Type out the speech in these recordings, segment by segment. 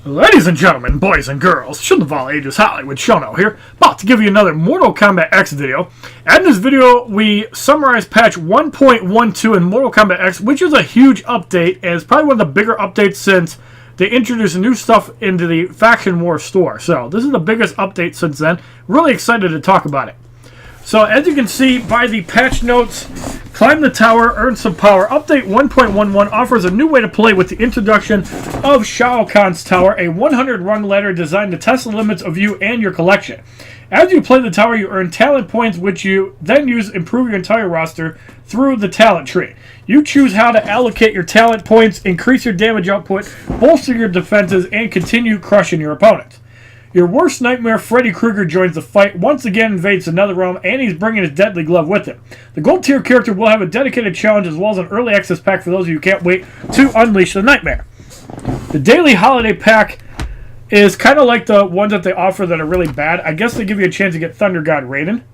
Ladies and gentlemen, boys and girls, children of all ages, HollywoodShono here, about to give you another Mortal Kombat X video. And in this video, we summarize patch 1.12 in Mortal Kombat X, which is a huge update, and it's probably one of the bigger updates since they introduced new stuff into the Faction War store. So, this is the biggest update since then. Really excited to talk about it. So, as you can see by the patch notes, climb the tower, earn some power. Update 1.11 offers a new way to play with the introduction of Shao Kahn's tower, a 100-run ladder designed to test the limits of you and your collection. As you play the tower, you earn talent points, which you then use to improve your entire roster through the talent tree. You choose how to allocate your talent points, increase your damage output, bolster your defenses, and continue crushing your opponents. Your worst nightmare, Freddy Krueger, joins the fight, once again invades another realm, and he's bringing his deadly glove with him. The gold tier character will have a dedicated challenge as well as an early access pack for those of you who can't wait to unleash the nightmare. The daily holiday pack is kind of like the ones that they offer that are really bad. I guess they give you a chance to get Thunder God Raiden.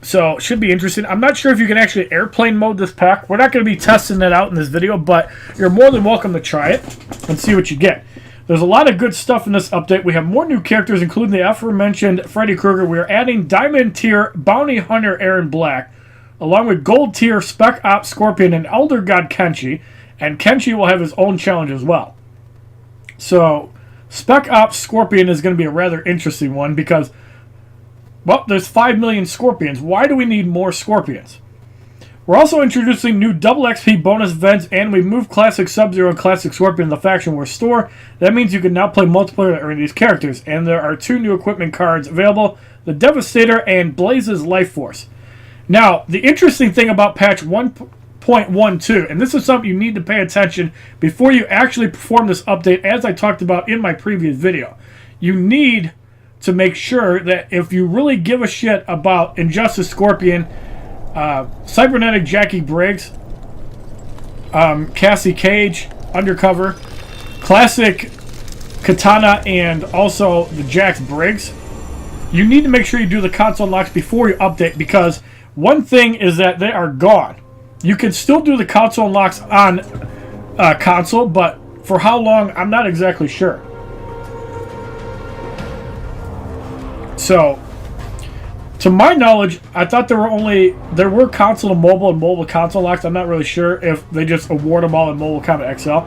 So, should be interesting. I'm not sure if you can actually airplane mode this pack. We're not going to be testing it out in this video, but you're more than welcome to try it and see what you get. There's a lot of good stuff in this update. We have more new characters, including the aforementioned Freddy Krueger. We are adding Diamond Tier Bounty Hunter Aaron Black, along with Gold Tier Spec Ops Scorpion and Elder God Kenshi. And Kenshi will have his own challenge as well. So, Spec Ops Scorpion is going to be a rather interesting one because, well, there's 5 million Scorpions. Why do we need more Scorpions? We're also introducing new double XP bonus events, and we moved Classic Sub-Zero and Classic Scorpion in the Faction War store. That means you can now play multiplayer to earn these characters, and there are 2 new equipment cards available, the Devastator and Blaze's Life Force. Now, the interesting thing about patch 1.12, and this is something you need to pay attention before you actually perform this update, as I talked about in my previous video. You need to make sure that if you really give a shit about Injustice Scorpion, Cybernetic Jackie Briggs, Cassie Cage, Undercover, Classic Katana, and also the Jax Briggs, you need to make sure you do the console unlocks before you update, because one thing is that they are gone. You can still do the console unlocks on console, but for how long, I'm not exactly sure. So, to my knowledge, I thought there were console to mobile and mobile console locks. I'm not really sure if they just award them all in Mortal Kombat XL.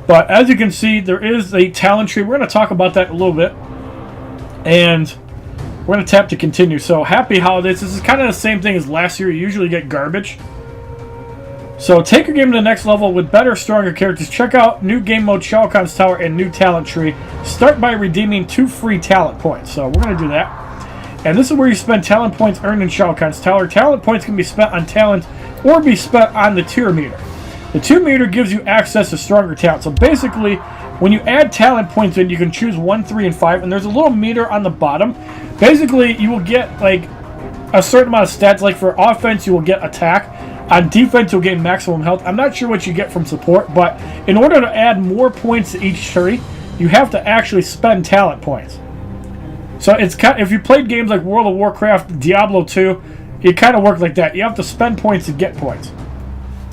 But as you can see, there is a talent tree. We're going to talk about that in a little bit. And we're going to tap to continue. So, happy holidays. This is kind of the same thing as last year. You usually get garbage. So, take your game to the next level with better, stronger characters. Check out new game mode, Shao Kahn's Tower, and new talent tree. Start by redeeming 2 free talent points. So, we're going to do that. And this is where you spend talent points earned in Shao Kahn's Tower. Talent points can be spent on talent or be spent on the tier meter. The tier meter gives you access to stronger talent. So basically, when you add talent points in, you can choose 1, 3, and 5. And there's a little meter on the bottom. Basically, you will get like a certain amount of stats. Like for offense, you will get attack. On defense, you'll gain maximum health. I'm not sure what you get from support, but in order to add more points to each tree, you have to actually spend talent points. So it's kind of, if you played games like World of Warcraft, Diablo 2, it kind of worked like that. You have to spend points to get points.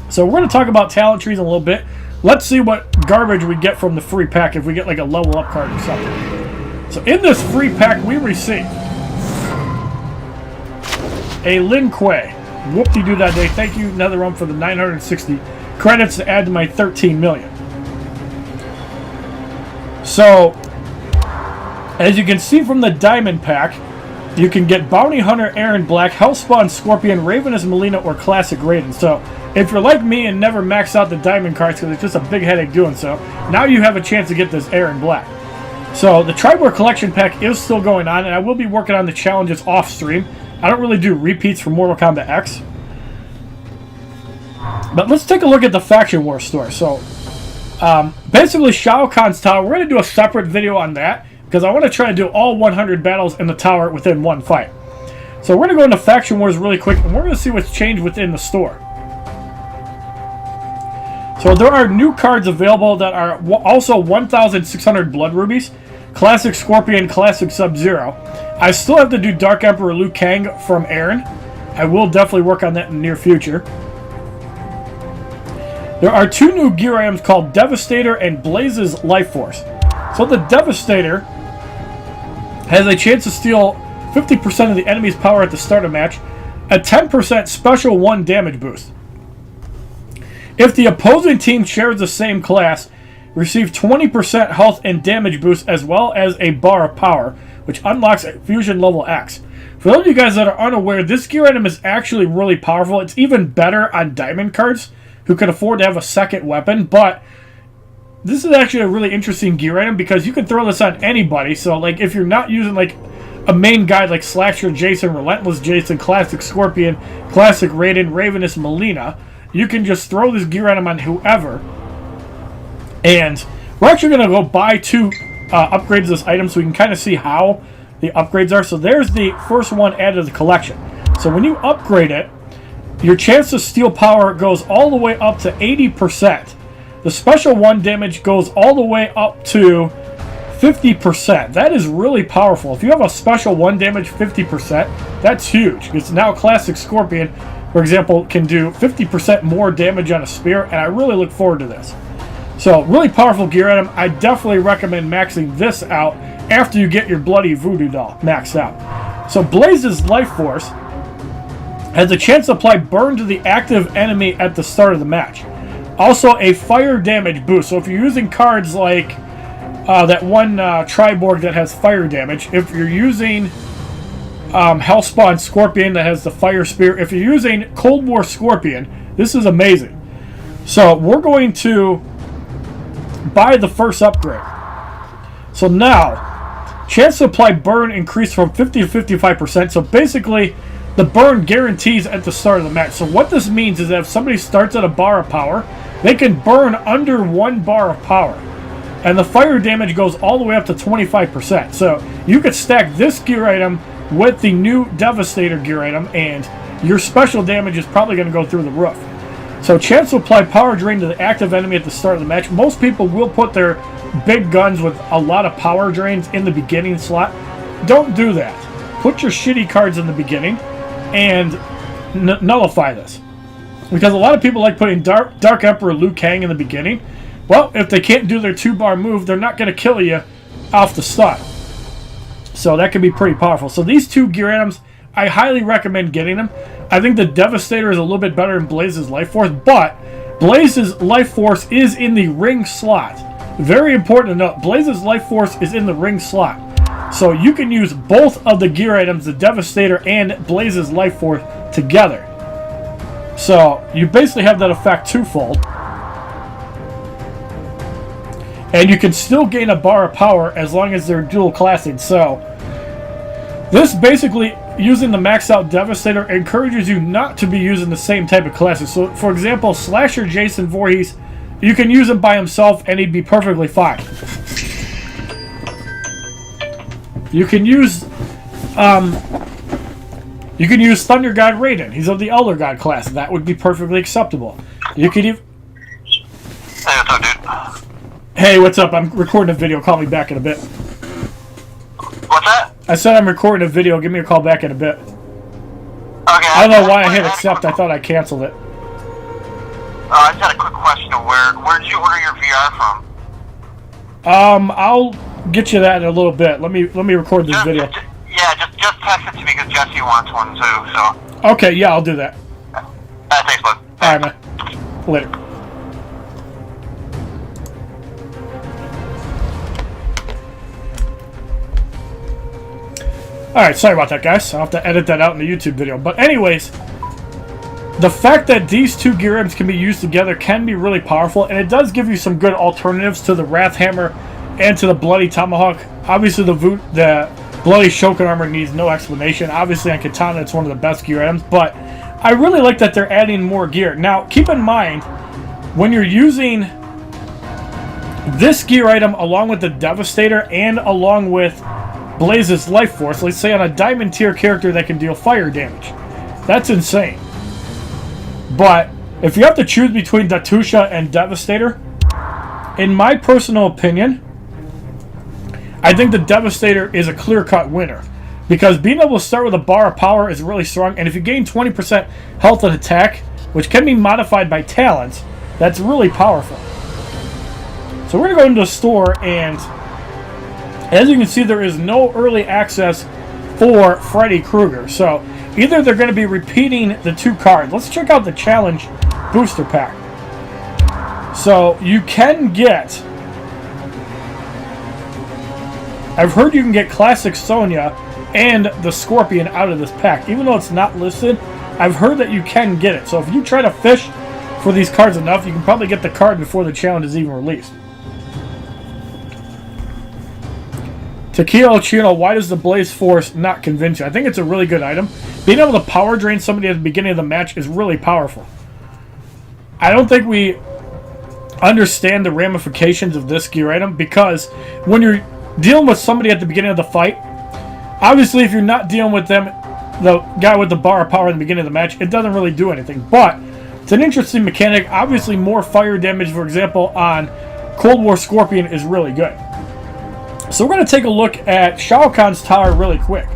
So we're going to talk about talent trees in a little bit. Let's see what garbage we get from the free pack if we get like a level up card or something. So in this free pack, we receive a Lin Kuei. Whoop-de-doo that day. Thank you, NetherRealm, for the 960 credits to add to my 13 million. So, as you can see from the Diamond Pack, you can get Bounty Hunter Aaron Black, Hellspawn Scorpion, Ravenous Melina, or Classic Raiden. So, if you're like me and never max out the Diamond cards because it's just a big headache doing so, now you have a chance to get this Aaron Black. So, the Tribor Collection Pack is still going on, and I will be working on the challenges off stream. I don't really do repeats for Mortal Kombat X. But let's take a look at the Faction War store. So, basically, Shao Kahn's Tower, we're going to do a separate video on that, because I want to try to do all 100 battles in the tower within one fight. So we're going to go into Faction Wars really quick, and we're going to see what's changed within the store. So there are new cards available that are also 1,600 Blood Rubies, Classic Scorpion, Classic Sub-Zero. I still have to do Dark Emperor Liu Kang from Aaron. I will definitely work on that in the near future. There are 2 new gear items called Devastator and Blaze's Life Force. So the Devastator has a chance to steal 50% of the enemy's power at the start of the match, a 10% special 1 damage boost. If the opposing team shares the same class, receive 20% health and damage boost as well as a bar of power, which unlocks at Fusion level X. For those of you guys that are unaware, this gear item is actually really powerful. It's even better on diamond cards who can afford to have a second weapon, but this is actually a really interesting gear item because you can throw this on anybody. So like if you're not using like a main guy like Slasher Jason, Relentless Jason, Classic Scorpion, Classic Raiden, Ravenous Melina, you can just throw this gear item on whoever. And we're actually going to go buy 2 upgrades of this item so we can kind of see how the upgrades are. So there's the first one added to the collection. So when you upgrade it, your chance to steal power goes all the way up to 80%. The special 1 damage goes all the way up to 50%. That is really powerful. If you have a special 1 damage 50%, that's huge. Because now Classic Scorpion, for example, can do 50% more damage on a spear, and I really look forward to this. So, really powerful gear item. I definitely recommend maxing this out after you get your bloody voodoo doll maxed out. So, Blaze's Life Force has a chance to apply burn to the active enemy at the start of the match. Also, a fire damage boost. So, if you're using cards like that one Triborg that has fire damage, if you're using Hellspawn Scorpion that has the fire spear, if you're using Cold War Scorpion, this is amazing. So, we're going to buy the first upgrade. So now, chance to apply burn increased from 50 to 55%. So basically, the burn guarantees at the start of the match. So what this means is that if somebody starts at a bar of power, they can burn under 1 bar of power. And the fire damage goes all the way up to 25%. So you could stack this gear item with the new Devastator gear item, and your special damage is probably going to go through the roof. So chance to apply power drain to the active enemy at the start of the match. Most people will put their big guns with a lot of power drains in the beginning slot. Don't do that. Put your shitty cards in the beginning and nullify this. Because a lot of people like putting Dark Emperor Liu Kang in the beginning. Well, if they can't do their 2-bar move, they're not going to kill you off the start. So that can be pretty powerful. So these 2 gear items, I highly recommend getting them. I think the Devastator is a little bit better than Blaze's Life Force, but Blaze's Life Force is in the ring slot. Very important to note, Blaze's Life Force is in the ring slot. So you can use both of the gear items, the Devastator and Blaze's Life Force, together. So you basically have that effect twofold. And you can still gain a bar of power as long as they're dual classing. So this basically, using the maxed out Devastator, encourages you not to be using the same type of classes. So for example, Slasher Jason Voorhees, you can use him by himself and he'd be perfectly fine. You can use Thunder God Raiden. He's of the Elder God class. That would be perfectly acceptable. You could even... Hey, what's up, dude? Hey, what's up? I'm recording a video. Call me back in a bit. What's that? I said I'm recording a video. Give me a call back in a bit. Okay. I don't know why I hit accept. I thought I canceled it. I just had a quick question. Where did you order your VR from? I'll get you that in a little bit. Let me record this video. Just text it to me because Jesse wants one too. So. Okay, yeah, I'll do that. Thanks, bud. All right, man. Later. Alright, sorry about that, guys. I'll have to edit that out in the YouTube video. But anyways, the fact that these 2 gear items can be used together can be really powerful, and it does give you some good alternatives to the Wrath Hammer and to the Bloody Tomahawk. Obviously, the Bloody Shokan Armor needs no explanation. Obviously, on Katana, it's one of the best gear items, but I really like that they're adding more gear. Now, keep in mind, when you're using this gear item along with the Devastator and along with Blaze's Life Force, let's say on a diamond tier character that can deal fire damage, that's insane. But if you have to choose between Datusha and Devastator, in my personal opinion, I think the Devastator is a clear-cut winner. Because being able to start with a bar of power is really strong, and if you gain 20% health and attack, which can be modified by talents, That's really powerful. So we're going to go into the store, and as you can see, there is no early access for Freddy Krueger. So either they're going to be repeating the 2 cards. Let's check out the challenge booster pack. So you can get... I've heard you can get Classic Sonya and the Scorpion out of this pack. Even though it's not listed, I've heard that you can get it. So if you try to fish for these cards enough, you can probably get the card before the challenge is even released. Tequila Chino, why does the Blaze Force not convince you? I think it's a really good item. Being able to power drain somebody at the beginning of the match is really powerful. I don't think we understand the ramifications of this gear item, because when you're dealing with somebody at the beginning of the fight, obviously if you're not dealing with them, the guy with the bar of power in the beginning of the match, it doesn't really do anything. But it's an interesting mechanic. Obviously more fire damage, for example, on Cold War Scorpion is really good. So we're going to take a look at Shao Kahn's tower really quick.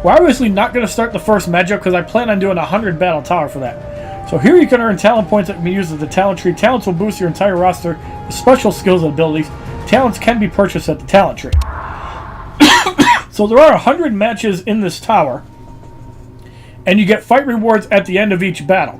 We're obviously not going to start the first matchup because I plan on doing a 100 battle tower for that. So here you can earn talent points that can be used as the talent tree. Talents will boost your entire roster with special skills and abilities. Talents can be purchased at the talent tree. So there are 100 matches in this tower, and you get fight rewards at the end of each battle.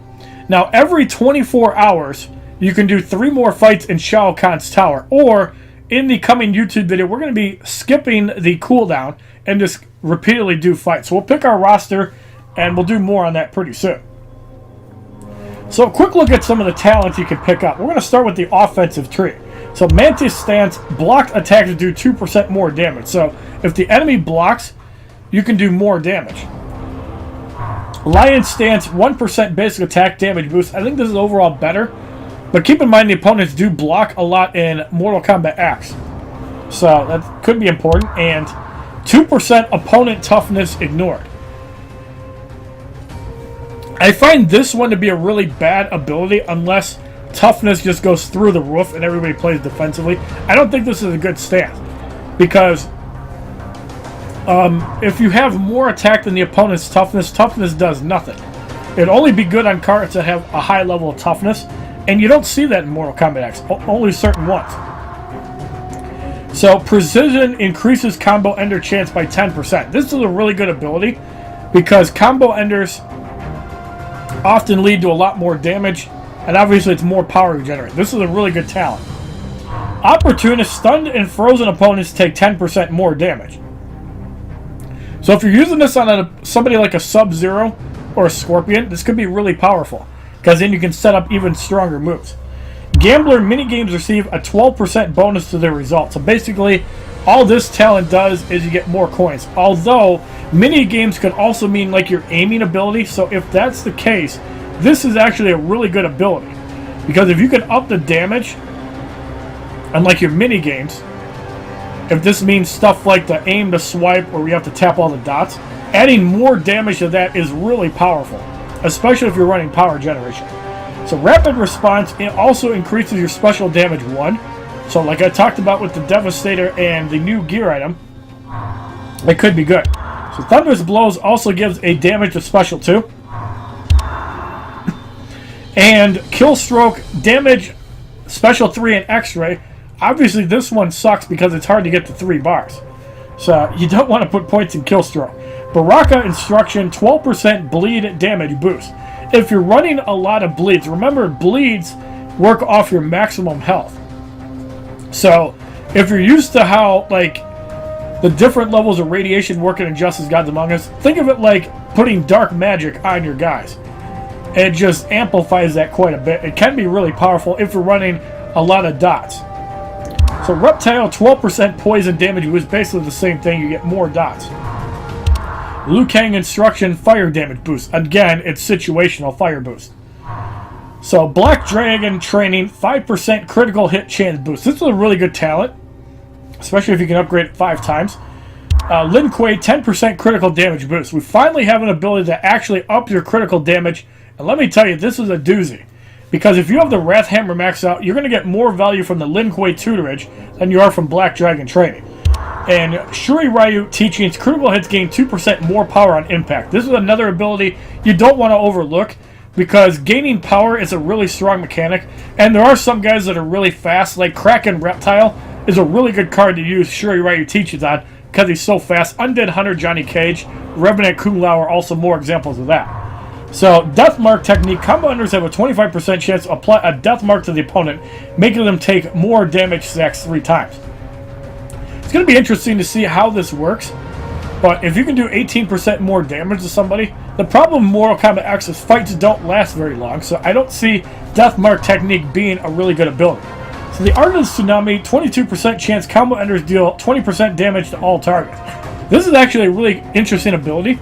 Now every 24 hours you can do 3 more fights in Shao Kahn's tower, or in the coming YouTube video, we're going to be skipping the cooldown and just repeatedly do fights. So we'll pick our roster, and we'll do more on that pretty soon. So a quick look at some of the talents you can pick up. We're going to start with the offensive tree. So Mantis Stance, blocked attacks do 2% more damage. So if the enemy blocks, you can do more damage. Lion Stance, 1% basic attack damage boost. I think this is overall better. But keep in mind the opponents do block a lot in Mortal Kombat X. So that could be important. And 2% opponent toughness ignored. I find this one to be a really bad ability unless toughness just goes through the roof and everybody plays defensively. I don't think this is a good stance. Because if you have more attack than the opponent's toughness, toughness does nothing. It'd only be good on cards that have a high level of toughness. And you don't see that in Mortal Kombat X, only certain ones. So, Precision increases combo ender chance by 10%. This is a really good ability because combo enders often lead to a lot more damage, and obviously it's more power regenerate. This is a really good talent. Opportunist, stunned and frozen opponents take 10% more damage. So if you're using this on somebody like a Sub-Zero or a Scorpion, this could be really powerful, because then you can set up even stronger moves. Gambler minigames receive a 12% bonus to their results. So basically, all this talent does is you get more coins. Although, minigames could also mean like your aiming ability. So if that's the case, this is actually a really good ability. Because if you can up the damage, unlike your minigames, if this means stuff like the aim to swipe or we have to tap all the dots, adding more damage to that is really powerful. Especially if you're running power generation. So rapid response, it also increases your special damage 1. So like I talked about with the Devastator and the new gear item, it could be good. So Thunderous Blows also gives a damage to special 2. And Kill Stroke, damage special 3 and X-Ray. Obviously this one sucks because it's hard to get to 3 bars. So you don't want to put points in Kill Stroke. Baraka Instruction, 12% bleed damage boost. If you're running a lot of bleeds, remember bleeds work off your maximum health. So if you're used to how like the different levels of radiation work in Injustice Gods Among Us, think of it like putting dark magic on your guys. It just amplifies that quite a bit. It can be really powerful if you're running a lot of dots. So Reptile, 12% poison damage boost, basically the same thing, you get more dots. Liu Kang Instruction, fire damage boost. Again, it's situational fire boost. So Black Dragon Training, 5% critical hit chance boost. This is a really good talent, especially if you can upgrade it 5 times. Lin Kuei, 10% critical damage boost. We finally have an ability to actually up your critical damage. And let me tell you, this is a doozy. Because if you have the Wrath Hammer max out, you're going to get more value from the Lin Kuei tutorage than you are from Black Dragon Training. And Shuri Ryu Teachings, critical hits gain 2% more power on impact. This is another ability you don't want to overlook because gaining power is a really strong mechanic, and there are some guys that are really fast, like Kraken Reptile is a really good card to use. Sure, you're right, you teach it on, because he's so fast. Undead Hunter Johnny Cage, Revenant Kung Lao are also more examples of that. So, Death Mark technique. Combo enders have a 25% chance to apply a Death Mark to the opponent, making them take more damage stacks 3 times. It's going to be interesting to see how this works, but if you can do 18% more damage to somebody, the problem with Mortal Kombat X is fights don't last very long, so I don't see Death Mark technique being a really good ability. So the Art of the Tsunami, 22% chance combo enders deal 20% damage to all targets. This is actually a really interesting ability,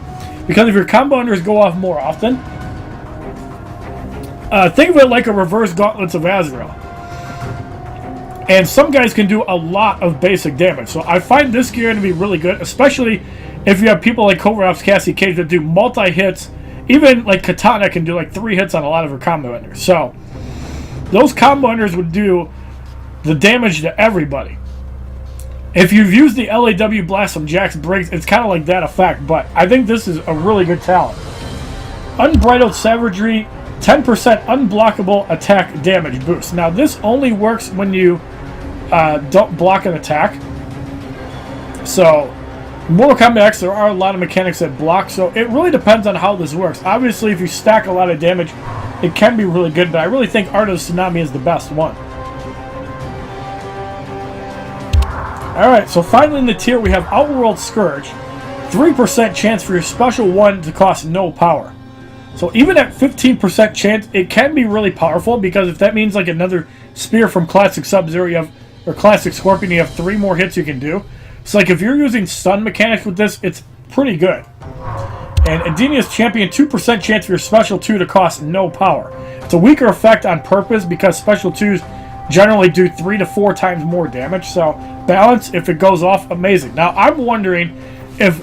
because if your combo enders go off more often, think of it like a reverse Gauntlets of Azrael. And some guys can do a lot of basic damage. So I find this gear to be really good, especially if you have people like Cobra Ops Cassie Cage that do multi-hits. Even like Katana can do like 3 hits on a lot of her combo enders. So those combo enders would do the damage to everybody. If you've used the LAW Blast from Jax Briggs, it's kind of like that effect, but I think this is a really good talent. Unbridled Savagery, 10% unblockable attack damage boost. Now, this only works when you don't block an attack. So, in Mortal Kombat X, there are a lot of mechanics that block, so it really depends on how this works. Obviously, if you stack a lot of damage, it can be really good, but I really think Art of the Tsunami is the best one. Alright, so finally in the tier we have Outworld Scourge. 3% chance for your special one to cost no power. So even at 15% chance, it can be really powerful, because if that means like another spear from Classic Sub-Zero you have, or Classic Scorpion, you have 3 more hits you can do. So like if you're using stun mechanics with this, it's pretty good. And Adenia's Champion, 2% chance for your special 2 to cost no power. It's a weaker effect on purpose, because special 2s generally do 3 to 4 times more damage, so balance, if it goes off, amazing. Now, I'm wondering if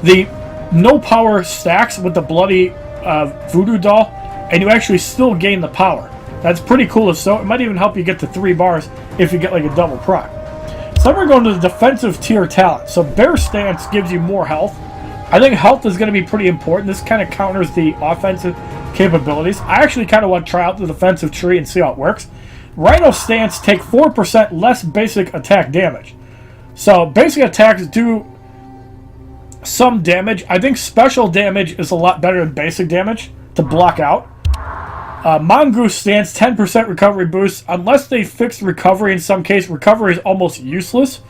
the no power stacks with the bloody voodoo doll, and you actually still gain the power. That's pretty cool. If so, it might even help you get to 3 bars if you get like a double proc. So then we're going to the defensive tier talent. So Bear Stance gives you more health. I think health is going to be pretty important. This kind of counters the offensive capabilities. I actually kind of want to try out the defensive tree and see how it works. Rhino Stance take 4% less basic attack damage. So basic attacks do some damage. I think special damage is a lot better than basic damage to block out. Mongoose Stance, 10% recovery boost. Unless they fix recovery in some case, recovery is almost useless.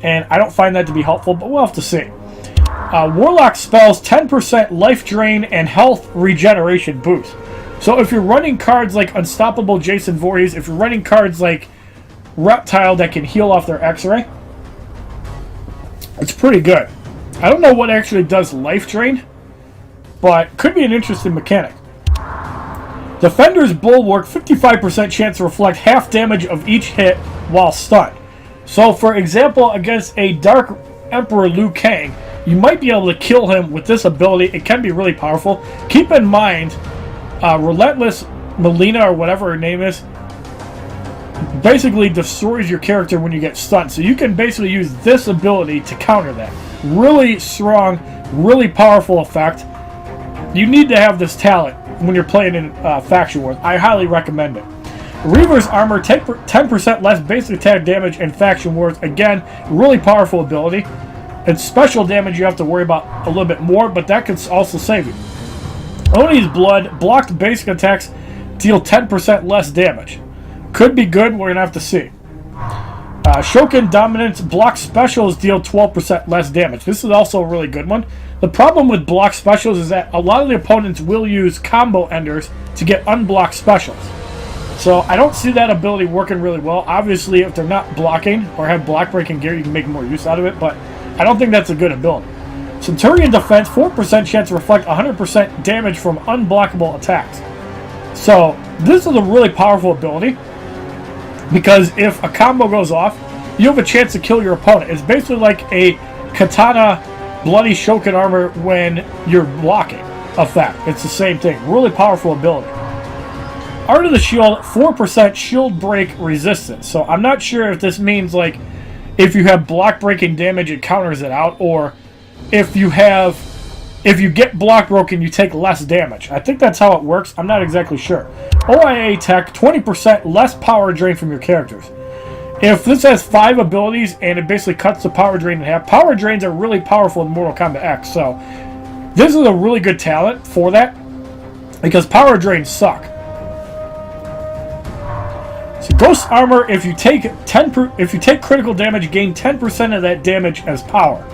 And I don't find that to be helpful, but we'll have to see. Warlock Spells, 10% life drain and health regeneration boost. So if you're running cards like Unstoppable Jason Voorhees, if you're running cards like Reptile that can heal off their X-Ray, it's pretty good. I don't know what actually does life drain, but could be an interesting mechanic. Defender's Bulwark, 55% chance to reflect half damage of each hit while stunned. So for example, against a Dark Emperor Liu Kang, you might be able to kill him with this ability. It can be really powerful. Keep in mind, Relentless Melina, or whatever her name is, basically destroys your character when you get stunned. So you can basically use this ability to counter that. Really strong, really powerful effect. You need to have this talent when you're playing in Faction Wars. I highly recommend it. Reaver's Armor, 10% less basic attack damage in Faction Wars. Again, really powerful ability. And special damage you have to worry about a little bit more, but that can also save you. Oni's Blood, blocked basic attacks deal 10% less damage. Could be good, we're going to have to see. Shokin Dominance, block specials deal 12% less damage. This is also a really good one. The problem with block specials is that a lot of the opponents will use combo enders to get unblocked specials. So I don't see that ability working really well. Obviously, if they're not blocking or have block breaking gear, you can make more use out of it, but I don't think that's a good ability. Centurion Defense, 4% chance to reflect 100% damage from unblockable attacks. So this is a really powerful ability, because if a combo goes off, you have a chance to kill your opponent. It's basically like a Katana Bloody Shokin Armor when you're blocking effect. It's the same thing. Really powerful ability. Art of the Shield, 4% shield break resistance. So I'm not sure if this means like if you have block breaking damage, it counters it out, or if you have if you get block broken, you take less damage. I think that's how it works. I'm not exactly sure. OIA tech, 20% less power drain from your characters. If this has 5 abilities and it basically cuts the power drain in half, power drains are really powerful in Mortal Kombat X. So this is a really good talent for that because power drains suck. So Ghost Armor, if you take critical damage, gain 10% of that damage as power.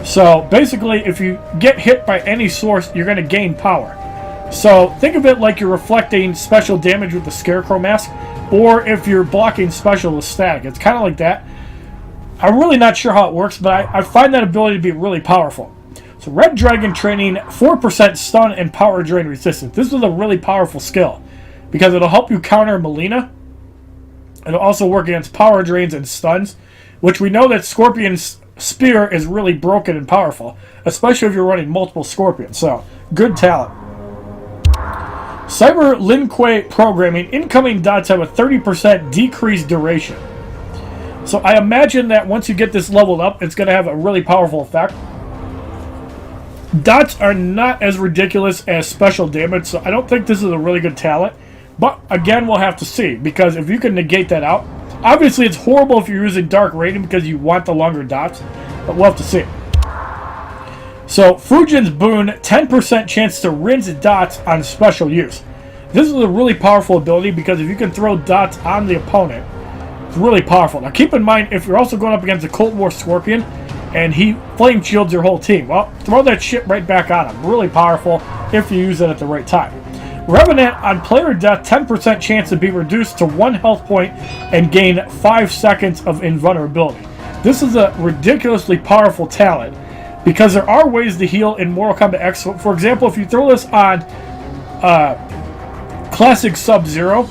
So basically, if you get hit by any source, you're going to gain power. So think of it like you're reflecting special damage with the Scarecrow mask, or if you're blocking special with static. It's kind of like that. I'm really not sure how it works, but I find that ability to be really powerful. So Red Dragon training, 4% stun and power drain resistance. This is a really powerful skill because it'll help you counter Melina. It'll also work against power drains and stuns, which we know that Scorpion's Spear is really broken and powerful, especially if you're running multiple Scorpions. So, good talent. Cyber Lin Kuei programming. Incoming dots have a 30% decreased duration. So I imagine that once you get this leveled up, it's going to have a really powerful effect. Dots are not as ridiculous as special damage, so I don't think this is a really good talent. But again, we'll have to see, because if you can negate that out, obviously it's horrible if you're using Dark Rating because you want the longer dots, but we'll have to see. So Fujin's Boon, 10% chance to rinse dots on special use. This is a really powerful ability because if you can throw dots on the opponent, it's really powerful. Now keep in mind, if you're also going up against a Cold War Scorpion and he flame shields your whole team, well, throw that shit right back on him. Really powerful if you use it at the right time. Revenant, on player death, 10% chance to be reduced to 1 health point and gain 5 seconds of invulnerability. This is a ridiculously powerful talent because there are ways to heal in Mortal Kombat X. For example, if you throw this on Classic Sub-Zero,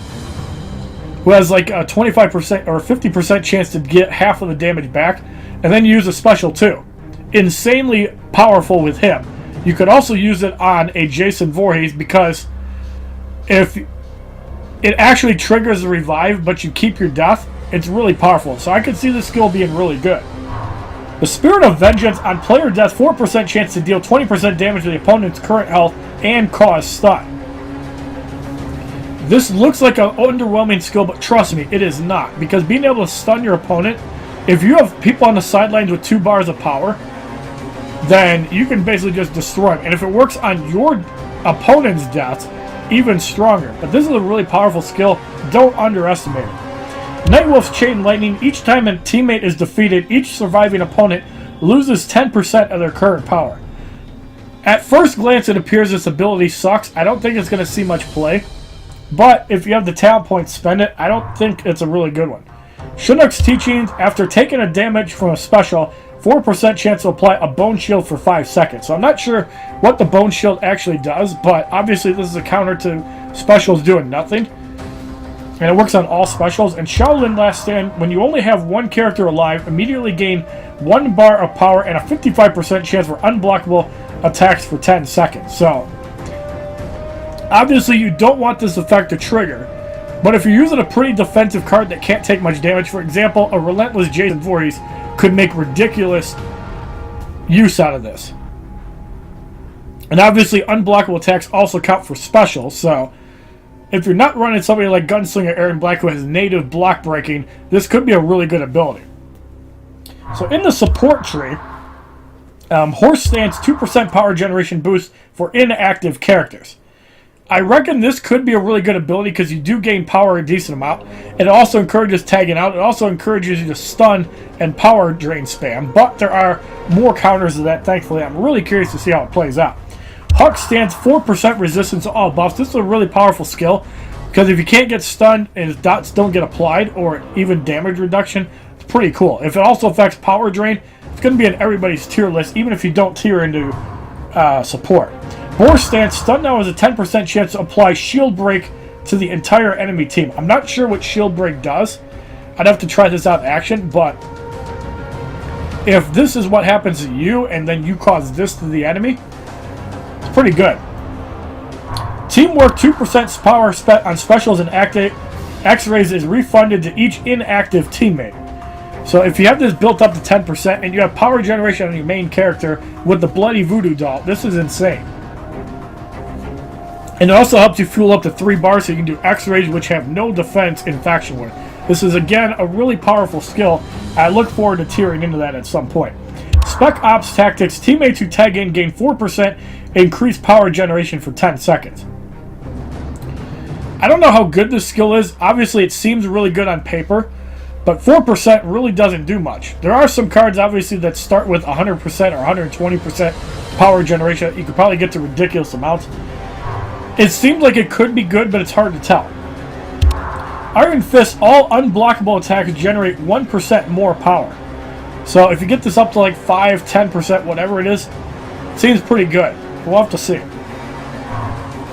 who has like a 25% or 50% chance to get half of the damage back, and then use a special too. Insanely powerful with him. You could also use it on a Jason Voorhees because if it actually triggers the revive, but you keep your death, it's really powerful. So I could see this skill being really good. The Spirit of Vengeance, on player death, 4% chance to deal 20% damage to the opponent's current health and cause stun. This looks like an underwhelming skill, but trust me, it is not. Because being able to stun your opponent, if you have people on the sidelines with 2 bars of power, then you can basically just destroy them. And if it works on your opponent's death, even stronger. But this is a really powerful skill. Don't underestimate it. Nightwolf's Chain Lightning. Each time a teammate is defeated, each surviving opponent loses 10% of their current power. At first glance, it appears this ability sucks. I don't think it's going to see much play. But if you have the talent points, spend it. I don't think it's a really good one. Shinnok's Teachings. After taking a damage from a special, 4% chance to apply a Bone Shield for 5 seconds. So I'm not sure what the Bone Shield actually does, but obviously this is a counter to specials doing nothing. And it works on all specials. And Shaolin Last Stand, when you only have one character alive, immediately gain 1 bar of power and a 55% chance for unblockable attacks for 10 seconds. So obviously you don't want this effect to trigger. But if you're using a pretty defensive card that can't take much damage, for example, a Relentless Jason Voorhees could make ridiculous use out of this. And obviously unblockable attacks also count for specials, so if you're not running somebody like Gunslinger Aaron Black who has native block breaking, this could be a really good ability. So in the support tree, Horse Stance, 2% power generation boost for inactive characters. I reckon this could be a really good ability because you do gain power a decent amount. It also encourages tagging out. It also encourages you to stun and power drain spam. But there are more counters to that, thankfully. I'm really curious to see how it plays out. Hawk Stance, 4% resistance to all buffs. This is a really powerful skill because if you can't get stunned and his dots don't get applied or even damage reduction, it's pretty cool. If it also affects power drain, it's going to be in everybody's tier list, even if you don't tier into support. Boar Stance, stun now has a 10% chance to apply Shield Break to the entire enemy team. I'm not sure what Shield Break does. I'd have to try this out in action, but if this is what happens to you and then you cause this to the enemy, it's pretty good. Teamwork, 2% power spent on specials and X-rays is refunded to each inactive teammate. So if you have this built up to 10% and you have power generation on your main character with the bloody voodoo doll, this is insane. And it also helps you fuel up to 3 bars so you can do X-rays which have no defense in Faction War. This is again a really powerful skill. I look forward to tearing into that at some point. Spec Ops Tactics, teammates who tag in gain 4% increased power generation for 10 seconds. I don't know how good this skill is. Obviously it seems really good on paper, but 4% really doesn't do much. There are some cards obviously that start with 100% or 120% power generation. You could probably get to ridiculous amounts. It seems like it could be good, but it's hard to tell. Iron Fist, all unblockable attacks generate 1% more power. So if you get this up to like 5, 10%, whatever it is, it seems pretty good. We'll have to see.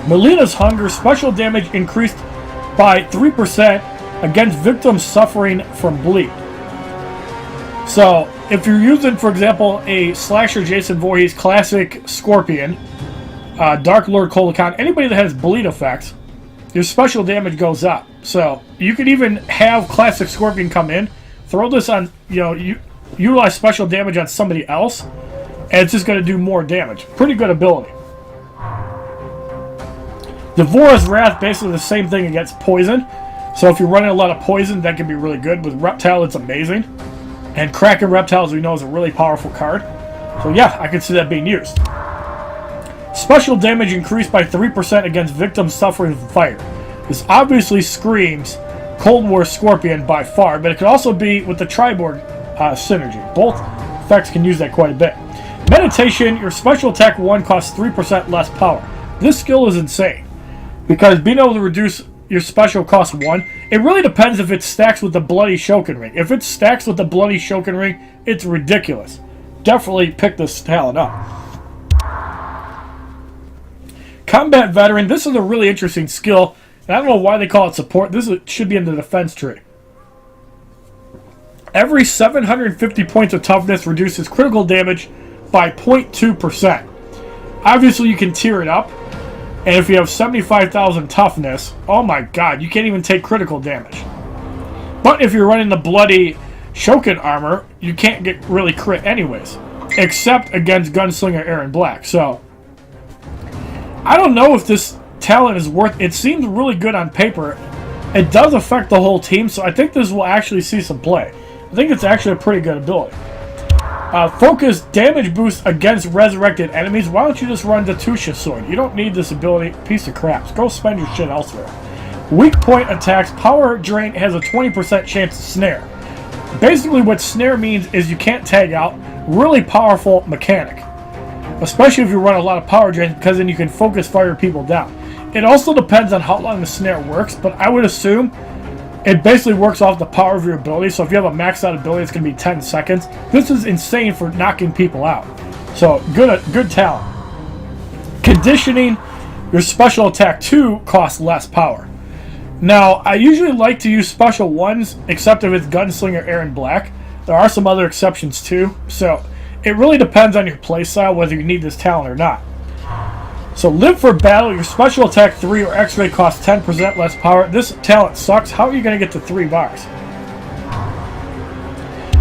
Melina's Hunger, special damage increased by 3% against victims suffering from bleed. So if you're using, for example, a Slasher Jason Voorhees classic Scorpion, Dark Lord Kahn, anybody that has bleed effects, your special damage goes up. So you could even have classic Scorpion come in, throw this on, you utilize special damage on somebody else, and it's just going to do more damage. Pretty good ability. Devora's Wrath, basically the same thing against poison. So if you're running a lot of poison, that can be really good. With Reptile, it's amazing. And Kraken Reptile, as we know, is a really powerful card. So yeah, I could see that being used. Special damage increased by 3% against victims suffering from fire. This obviously screams Cold War Scorpion by far, but it could also be with the Triborg synergy. Both effects can use that quite a bit. Meditation, your special attack 1 costs 3% less power. This skill is insane, because being able to reduce your special cost 1, it really depends if it stacks with the Bloody Shokin Ring. If it stacks with the Bloody Shokin Ring, it's ridiculous. Definitely pick this talent up. Combat Veteran, this is a really interesting skill, and I don't know why they call it support. Should be in the defense tree. Every 750 points of toughness reduces critical damage by 0.2%. Obviously, you can tier it up, and if you have 75,000 toughness, oh my god, you can't even take critical damage. But if you're running the Bloody Shokin armor, you can't get really crit anyways, except against Gunslinger Aaron Black. So I don't know if this talent is worth. It seems really good on paper. It does affect the whole team, so I think this will actually see some play. I think it's actually a pretty good ability. Focus damage boost against resurrected enemies. Why don't you just run the Tusha Sword? You don't need this ability. Piece of crap. Go spend your shit elsewhere. Weak point attacks. Power drain has a 20% chance to snare. Basically what snare means is you can't tag out. Really powerful mechanic. Especially if you run a lot of power drain, because then you can focus fire people down. It also depends on how long the snare works, but I would assume it basically works off the power of your ability. So if you have a maxed out ability, it's going to be 10 seconds. This is insane for knocking people out. So good talent. Conditioning, your special attack 2 costs less power. Now, I usually like to use special ones, except if it's Gunslinger Aaron Black. There are some other exceptions too. So it really depends on your playstyle whether you need this talent or not. So Live for Battle, your special attack 3 or X-ray costs 10% less power. This talent sucks. How are you going to get to 3 bars?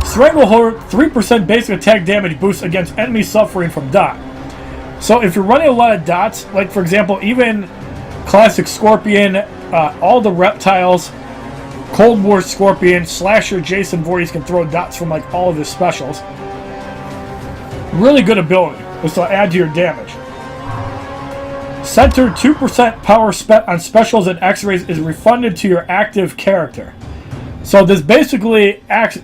Stranglehold, 3% basic attack damage boost against enemies suffering from dot. So if you're running a lot of dots, like for example, even classic Scorpion, all the reptiles, Cold War Scorpion, Slasher Jason Voorhees can throw dots from like all of his specials. Really good ability. This will add to your damage. Center 2% power spent on specials and X-rays is refunded to your active character. So this basically acts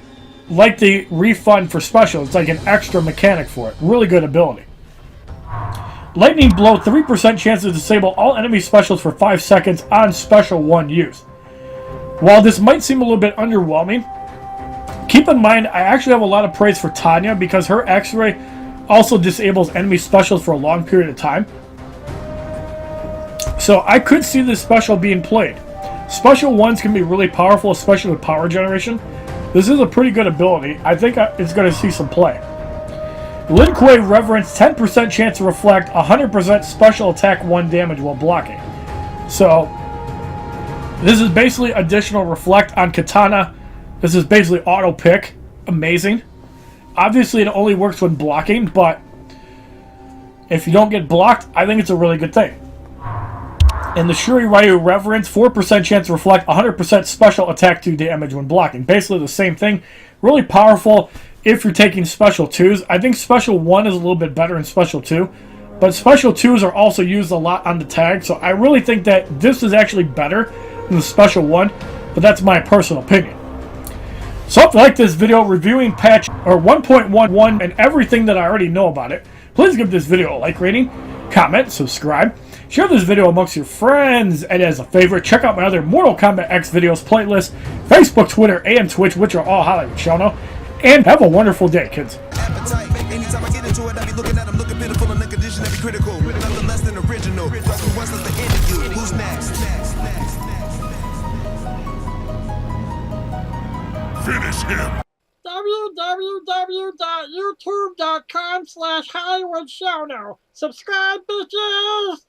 like the refund for specials. It's like an extra mechanic for it. Really good ability. Lightning Blow, 3% chance to disable all enemy specials for 5 seconds on special 1 use. While this might seem a little bit underwhelming, keep in mind I actually have a lot of praise for Tanya because her X-ray also disables enemy specials for a long period of time. So I could see this special being played. Special ones can be really powerful, especially with power generation. This is a pretty good ability. I think it's going to see some play. Lin Kuei Reverence, 10% chance to reflect, 100% special attack 1 damage while blocking. So this is basically additional reflect on Katana. This is basically auto pick. amazing. Obviously, it only works when blocking, but if you don't get blocked, I think it's a really good thing. And the Shuri Ryu Reverence, 4% chance to reflect, 100% special attack 2 damage when blocking. Basically the same thing. Really powerful if you're taking Special 2s. I think Special 1 is a little bit better than Special 2. But Special 2s are also used a lot on the tag. So I really think that this is actually better than the Special 1. But that's my personal opinion. So if you like this video reviewing patch or 1.11 and everything that I already know about it, please give this video a like rating, comment, subscribe. Share this video amongst your friends, and as a favorite, check out my other Mortal Kombat X videos playlist, Facebook, Twitter, and Twitch, which are all HollywoodShono. And have a wonderful day, kids. Anytime I get into it, I be looking at them, looking pitiful and the condition that be critical. Nothing less than original. What's the interview? Who's next? Finish him! www.youtube.com/HollywoodShono. Subscribe, bitches!